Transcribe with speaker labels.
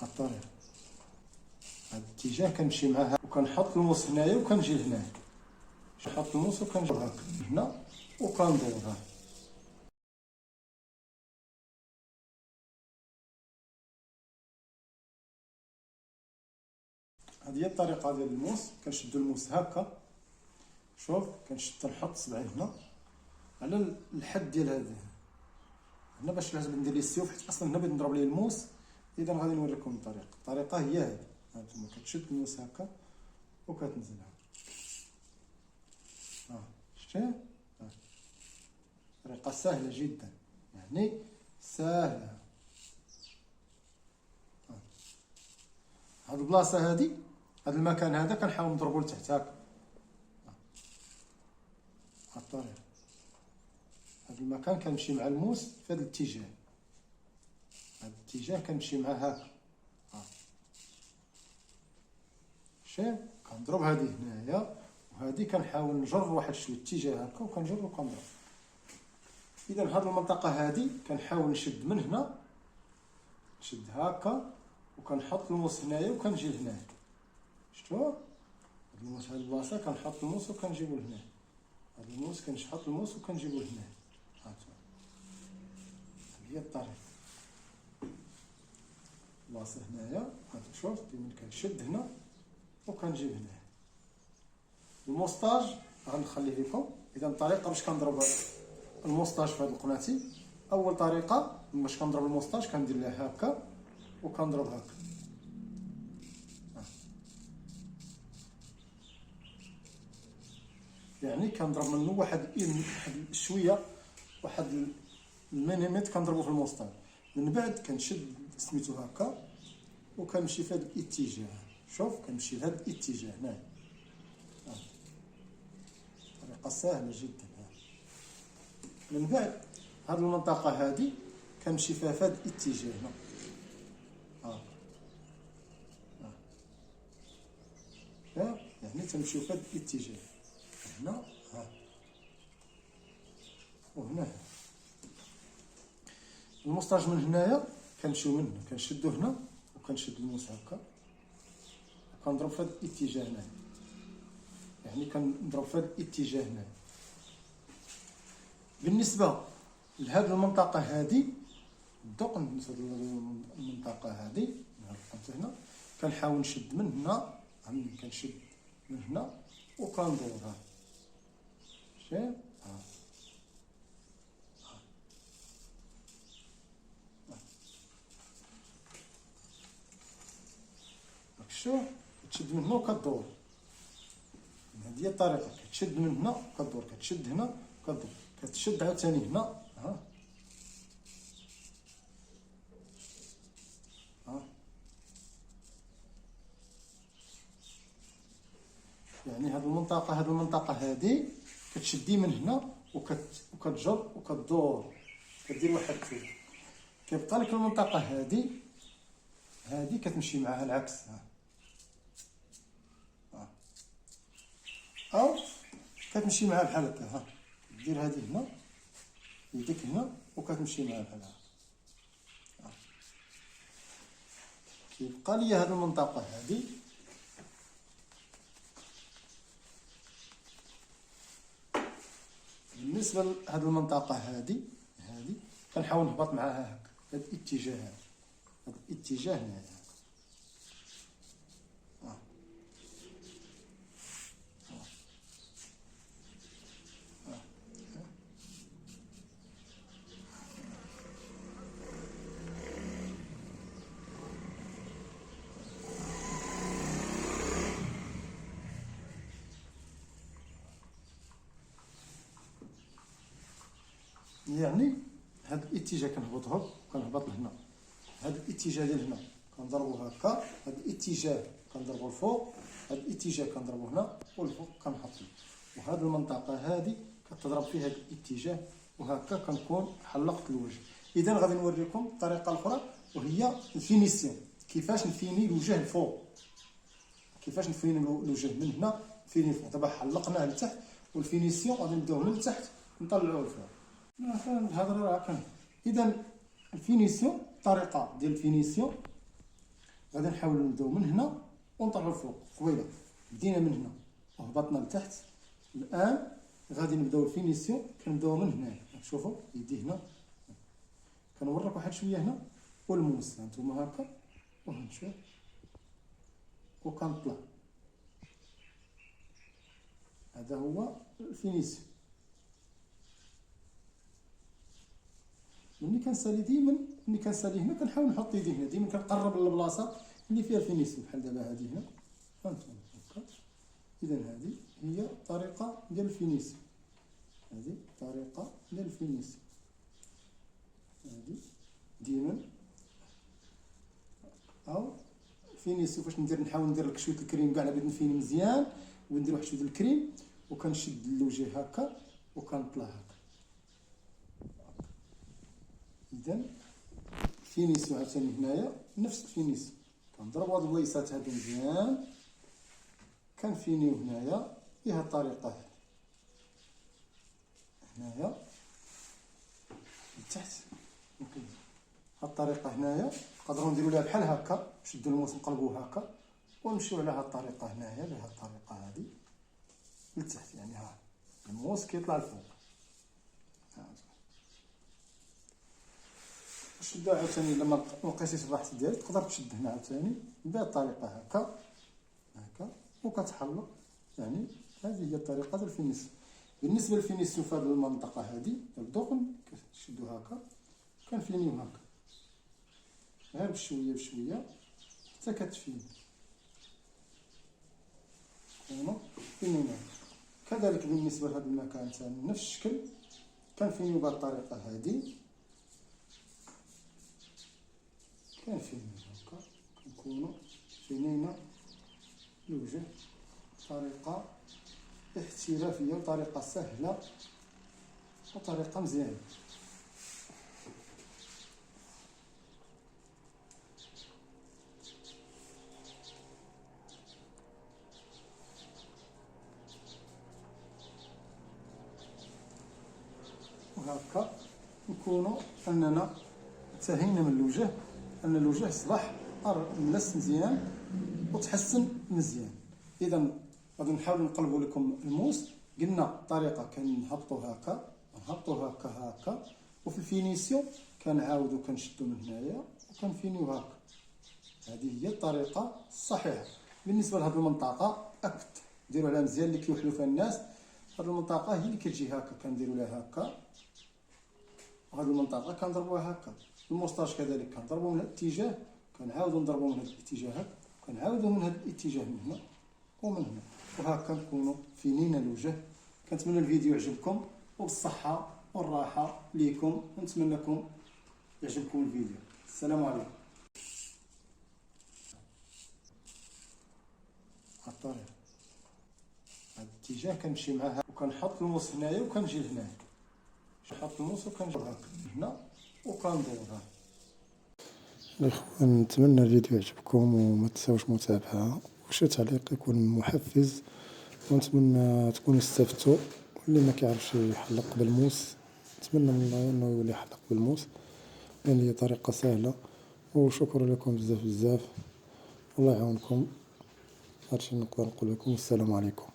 Speaker 1: الطريقه. هذا الاتجاه كنمشي معاه وكنحط الموس هنايا وكنجي لهنايا، نحط الموس وكنجي هكا هنا وكندور. ها هذه هي الطريقه ديال الموس. كنشدو الموس هكا، شوف كنشد نحط صبعي هنا على الحد ديال هذا هنا باش لازم ندير ليه السيوف، حيت اصلا هنا بغيت نضرب ليه الموس. اذا غادي نوريكم الطريقه هي هذه. هانتوما كتشد الموس هكا وكتنزلها. شتي طريقه سهله جدا، يعني سهله. هاد البلاصه هادي، هاد المكان هذا كنحاول نضربو لتحت هكا. هاد الطريقه، هاد المكان كنمشي مع الموس في هاد الاتجاه، هاد الاتجاه كنمشي معاه هكا. شتي كنضرب هادي هنايا وهادي كنحاول نجر واحد شويه اتجاه هكا وكنجر وكنضرب. اذا هاد المنطقه هادي كنحاول نشد من هنا، نشد هكا وكنحط الموس هنايا وكنجي لهنايا. شفتوا هاد الموس، هاد البلاصه كنحط الموس وكنجيبو لهنايا. هاد الموس كنحط الموس وكنجيبو لهنايا. هانتوما هي الطريقه. البلاصه هنايا شوف كيما كنشد هنا وكنجيب هنايا. الموسطاج غنخليه لكم. اذا الطريقه باش كنضرب الموسطاج في هذا القناتي، اول طريقه باش كنضرب الموسطاج كندير ليه هكا وكنضرب هكا. يعني كنضرب منه واحد شويه، واحد المليمتر كنضربو في الموسطاج. من بعد كنشد سميتو هكا وكنمشي في هذا الاتجاه. شوف كنمشي لهذا الاتجاه هنايا. طريقه سهله جدا. من بعد هذه المنطقه هذه كنمشي فيها في هذا الاتجاه هنا. يعني تنمشيو في هذا الاتجاه هنا وهنا. الموسطاج من هنايا كنمشيو منه، كنشدو هنا وكنشد الموس هكا وكنضرب في هذا الاتجاه هنايا. يعني كنضرب في هذا الاتجاه هنايا. بالنسبه لهذه المنطقه هذه الدق، بالنسبه للمنطقه هذه هنا كنحاول نشد من هنا، كنشد من هنا وكندور. شتي شوف كتشد من هنا وكدور. هذه هي الطريقه. كتشد من هنا وكدور، كتشد هنا وكدور، كتشد عاوتاني هنا. يعني هذه المنطقه هذه كتشدي من هنا وكتجر وكدور، كدير واحد فيه. كيبقى لك المنطقه هذه كتمشي معها العكس. او كتمشي معها بحال هكا. دير هذه هنا، يديك هنا وكتمشي معها بحال هكا. كيبقى لي هذه المنطقه هذه. بالنسبه لهذه المنطقه هذه كنحاول نهبط معاها هكا، هذا الاتجاه هذا الاتجاه هنايا. يعني هذا الاتجاه كنهبط لهنا، هذا الاتجاه ديال هنا كنضربو هكا، هذا الاتجاه كنضربو الفوق، هذا الاتجاه كنضربو هنا والفوق كنحطو. وهذه المنطقه هذه كتضرب فيها هذا الاتجاه وهكا كنكون حلقت الوجه. اذا غادي نوريكم الطريقه الاخرى وهي الفينيسيون. كيفاش نفيني الوجه الفوق، كيفاش نفيني الوجه من هنا نفيني الفوق. دابا حلقناه لتحت، والفينيسيون غادي نبداو من التحت نطلعوه الفوق. الهضره راه كان. اذا الفينيسيون، الطريقه ديال الفينيسيون غادي نحاولوا نبداو من هنا ونطلعوا الفوق. قبيله بدينا من هنا وهبطنا لتحت، الان غادي نبداو الفينيسيون. كنبداو من هنا، شوفوا يدي هنا، كنورك واحد شويه هنا والموس هانتوما هكا وهنشوف وكنطلع. هذا هو الفينيسيون. ملي كنسالي ديما، ملي كنسالي هنا كنحاول نحط يدي هنا، ديما كنقرب للبلاصه اللي فيها الفينيسيون. بحال دابا هذه هنا هانتوما هكا. اذا هذه هي الطريقه ديال الفينيسيون، هذه طريقه ديال الفينيسيون. هذه ديما او فينيسيون. فاش نحاول ندير لك شويه الكريم كاع، بغيت نفيني مزيان وندير واحد شويه الكريم، وكنشد الوجه هكا وكنطلع هكا. اذا فينيسيون عاوتاني هنايا نفس الفينيسيون، كنضربوا هاد البلايصات هادو مزيان، كنفينيو هنايا بهاد الطريقه هادي. هنايا لتحت ممكن هاد الطريقه هنايا نقدروا نديروا لها بحال هكا، نشدوا الموس نقلبوه هكا ونمشيو على هاد الطريقه هنايا بهاد الطريقه هادي لتحت. يعني ها الموس كيطلع لفوق. شدها عاوتاني لما لقيتيش الراحه ديالك تقدر تشد هنا عاوتاني بهاد الطريقه هكا هكا وكتحلق. يعني هذه هي الطريقه ديال الفينيسيون. بالنسبه للفينيسيون في هذه المنطقه هذه ديال الدقن كتشدو هكا، كنفينيو هكا غير بشويه بشويه حتى كتفيني. فينينا كذلك بالنسبه لهذا المكان ثاني نفس الشكل، كنفينيو بهذه الطريقه هذه، كنفينيو هكا، كنكونوا فينينا الوجه بطريقه احترافيه وطريقه سهله وطريقه مزيانه. وهكا نكونوا اننا انتهينا من الوجه، ان الوجه اصبح ملس مزيان وتحسن مزيان. اذا غادي نحاول نقلبوا لكم الموس. قلنا الطريقه كنهبطوا هكا نهبطوا هكا هكا، وفي الفينيسيون كنعاودوا كنشدوا من هنايا وكنفينيو هكا. هذه هي الطريقه الصحيحه. بالنسبه لهذه المنطقه اكد ديروا عليها مزيان اللي كيوحلوا فيها الناس. هذه المنطقه هي اللي كتجي هكا، كنديروا لها هكا، وهذه المنطقه كنضربوها هكا. الموسطاج كذلك كنضربوا من هذا الاتجاه، كنعاودوا نضربوا من هذا الاتجاه هكا، كنعاودوا من هذا الاتجاه من هنا ومن هنا، وهكا نكونوا فينينا الوجه. كنتمنى الفيديو يعجبكم وبالصحه والراحه ليكم، ونتمنىكم يعجبكم الفيديو. السلام عليكم. الطريقه هذا الاتجاه كنمشي معاه وكنحط الموس هنايا وكنجي لهنايا، نحط الموس وكنجي هكا هنا وكندور.
Speaker 2: الإخوان نتمنى الفيديو يعجبكم وما تنساوش متابعة وشي تعليق يكون محفز، ونتمنى تكونوا استفدتوا. واللي ما كيعرفش يحلق بالموس نتمنى من الله انه يولي يحلق بالموس، لان هي طريقة سهلة. وشكرا لكم بزاف بزاف، الله يعاونكم. هادشي نقدر نقول لكم. السلام عليكم.